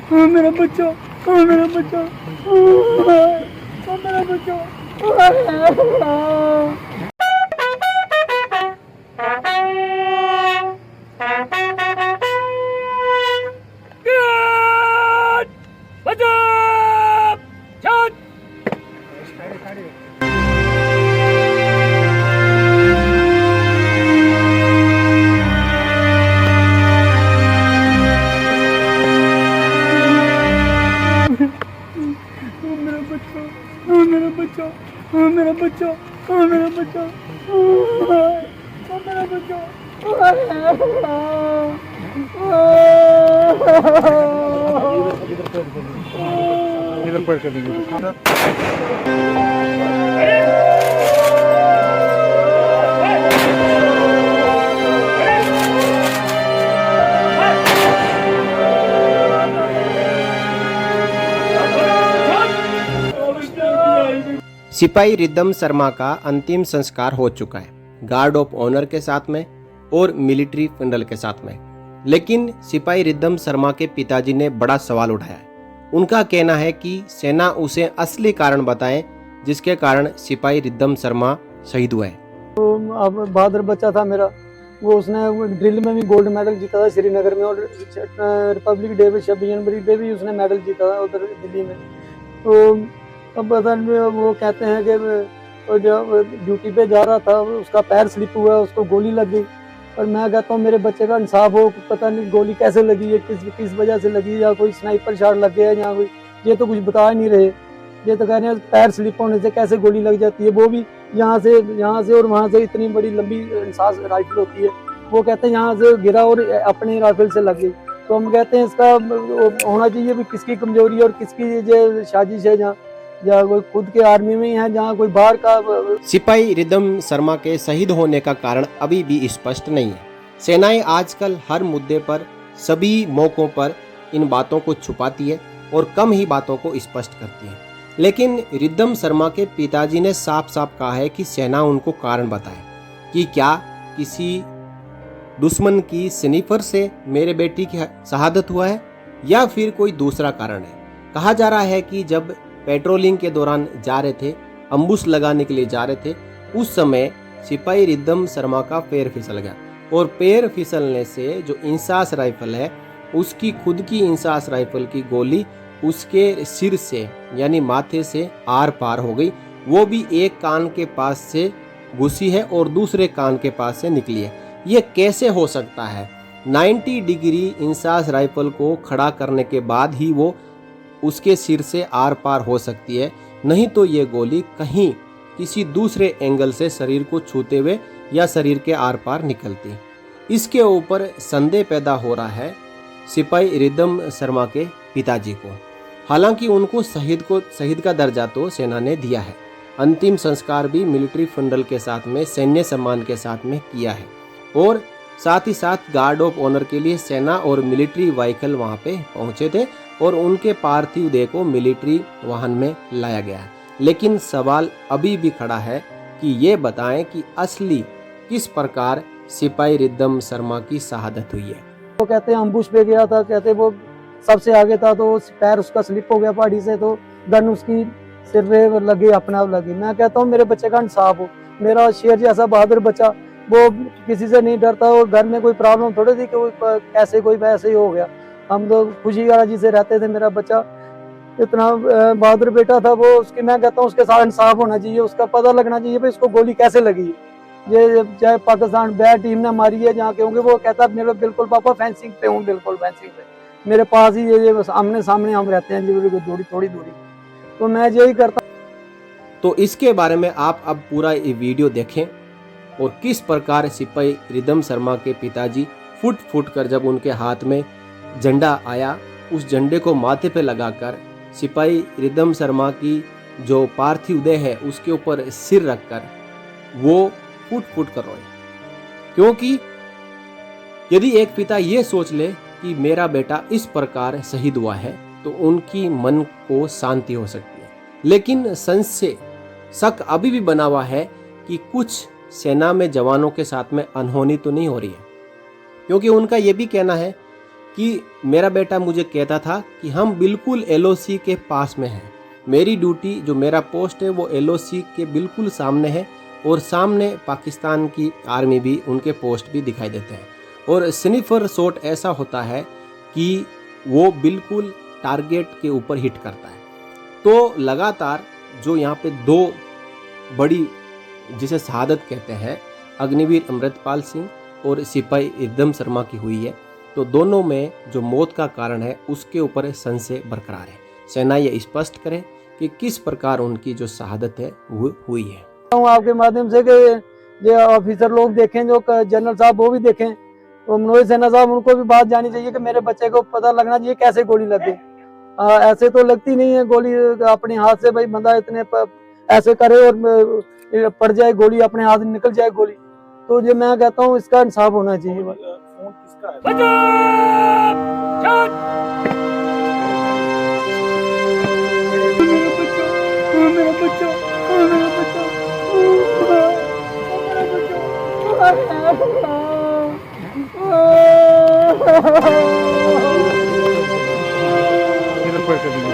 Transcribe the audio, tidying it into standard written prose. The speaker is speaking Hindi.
मेरा बच्चा, मेरा बच्चा, मेरा बच्चा। मेरा बच्चा, मेरा बच्चा, मेरा बच्चा, मेरा बच्चा, मेरा बच्चा। इधर पैर कर दीजिए। सिपाही रिद्धम शर्मा का अंतिम संस्कार हो चुका है, गार्ड ऑफ ऑनर के साथ में और मिलिट्री फंडल के साथ में। लेकिन सिपाही रिद्धम शर्मा के पिताजी ने बड़ा सवाल उठाया है। उनका कहना है कि सेना उसे असली कारण बताए जिसके कारण सिपाही रिद्धम शर्मा शहीद हुए। अब बहादुर बच्चा था मेरा, वो उसने ड्रिल में भी गोल्ड मेडल जीता था श्रीनगर में, और रिपब्लिक डे पे 26 जनवरी पे भी उसने मेडल जीता था उधर दिल्ली में। तो अब पता नहीं, वो कहते हैं कि जब ड्यूटी पे जा रहा था उसका पैर स्लिप हुआ, उसको गोली लग गई। और मैं कहता हूँ मेरे बच्चे का इंसाफ हो, पता नहीं गोली कैसे लगी है, किस वजह से लगी, या कोई स्नाइपर शॉट लग गया है, या कोई, ये तो कुछ बता नहीं रहे। ये तो कह रहे हैं पैर स्लिप होने से कैसे गोली लग जाती है, वो भी यहाँ से और वहाँ से, इतनी बड़ी लंबी इंसास राइफल होती है। वो कहते हैं यहाँ से गिरा और अपने राइफल से लग गई। तो हम कहते हैं इसका होना चाहिए भी किसकी कमजोरी और किसकी जो साजिश है, जहाँ या कोई खुद के आर्मी में है, जहाँ कोई बाहर का। सिपाही रिद्धम शर्मा के शहीद होने का कारण अभी भी स्पष्ट नहीं है। सेनाएं आजकल हर मुद्दे पर, सभी मौकों पर इन बातों को छुपाती है और कम ही बातों को स्पष्ट करती है। लेकिन रिद्धम शर्मा के पिताजी ने साफ साफ कहा है कि सेना उनको कारण बताए कि क्या किसी दुश्मन की स्निपर से मेरे बेटी की शहादत हुआ है या फिर कोई दूसरा कारण है। कहा जा रहा है कि जब पेट्रोलिंग के दौरान जा रहे थे, अम्बुश लगाने के लिए जा रहे थे, उस समय सिपाही रिद्धम शर्मा का पैर फिसल गया और पैर फिसलने से जो इंसास राइफल है, उसकी खुद की इंसास राइफल की गोली उसके सिर से यानी माथे से आर पार हो गई। वो भी एक कान के पास से घुसी है और दूसरे कान के पास से निकली है। ये कैसे हो सकता है? 90 डिग्री इंसास राइफल को खड़ा करने के बाद ही वो उसके सिर से आर पार हो सकती है, नहीं तो ये गोली कहीं किसी दूसरे एंगल से शरीर को छूते हुए या शरीर के आर पार निकलती। इसके ऊपर संदेह पैदा हो रहा है सिपाही रिद्धम शर्मा के पिताजी को। हालांकि उनको शहीद का दर्जा तो सेना ने दिया है, अंतिम संस्कार भी मिलिट्री फंडल के साथ में सैन्य सम्मान के साथ में किया है, और साथ ही साथ गार्ड ऑफ ऑनर के लिए सेना और मिलिट्री व्हीकल वहां पे पहुंचे थे और उनके पार्थिव देह को मिलिट्री वाहन में लाया गया है। लेकिन सवाल अभी भी खड़ा है कि ये बताएं कि असली किस प्रकार सिपाही रिद्धम शर्मा की शहादत हुई है। वो कहते हैं अम्बुश पे गया था, कहते वो सबसे आगे था, तो पैर उसका स्लिप हो गया पहाड़ी से, तो गन उसकी सिर पे लगी, अपने आप लगी। मैं कहता हूँ मेरे बच्चे का इंसाफ हो, मेरा शेर जैसा बहादुर बच्चा, वो किसी से नहीं डरता, और घर में कोई प्रॉब्लम थोड़ी थी कि वो कैसे कोई वैसे ही हो गया। हम तो खुशी वाला से रहते थे। मेरा बच्चा इतना बहादुर बेटा था, वो उसकी, मैं कहता हूँ उसके साथ इंसाफ होना चाहिए, उसका पता लगना चाहिए भाई इसको गोली कैसे लगी। ये चाहे पाकिस्तान बैट टीम ने मारी है जहाँ, क्योंकि वो कहता मेरे बिल्कुल पापा फेंसिंग पे हूँ, बिल्कुल फेंसिंग पे मेरे पास ही ये सामने सामने हम रहते हैं थोड़ी दूरी। तो मैं यही करता। तो इसके बारे में आप अब पूरा ये वीडियो देखें और किस प्रकार सिपाही रिद्धम शर्मा के पिताजी फुट फुट कर जब उनके हाथ में झंडा आया, उस झंडे को माथे पे लगाकर सिपाही रिद्धम शर्मा की जो पार्थिव देह है उसके ऊपर सिर रखकर वो फुट फुट कर रोए। क्योंकि यदि एक पिता ये सोच ले कि मेरा बेटा इस प्रकार शहीद हुआ है तो उनकी मन को शांति हो सकती है। लेकिन संशय, शक अभी भी बना हुआ है कि कुछ सेना में जवानों के साथ में अनहोनी तो नहीं हो रही है, क्योंकि उनका ये भी कहना है कि मेरा बेटा मुझे कहता था कि हम बिल्कुल एलओसी के पास में हैं, मेरी ड्यूटी जो मेरा पोस्ट है वो एलओसी के बिल्कुल सामने है और सामने पाकिस्तान की आर्मी भी, उनके पोस्ट भी दिखाई देते हैं। और स्निफर शॉट ऐसा होता है कि वो बिल्कुल टारगेट के ऊपर हिट करता है। तो लगातार जो यहाँ पे दो बड़ी, जिसे शहादत कहते हैं, अग्निवीर अमृतपाल सिंह और सिपाही इरदम शर्मा की हुई है, तो दोनों में जो मौत का कारण है उसके ऊपर संशय बरकरार है। सेना ये स्पष्ट करे कि किस प्रकार उनकी जो शहादत है वो हुई है। आपके माध्यम से कि ये ऑफिसर लोग देखें, जो जनरल साहब वो भी देखें, तो मनोज सिन्हा साहब उनको भी बात जानी चाहिए कि मेरे बच्चे को पता लगना चाहिए कैसे गोली लग गई। ऐसे तो लगती नहीं है गोली अपने हाथ से, भाई बंदा इतने ऐसे करे और पड़ जाए गोली, अपने हाथ से निकल जाए गोली। तो ये मैं कहता हूँ इसका इंसाफ होना चाहिए। फोन किसका है? मेरा बच्चा, मेरा बच्चा, इधर पकड़ कर दीजिए।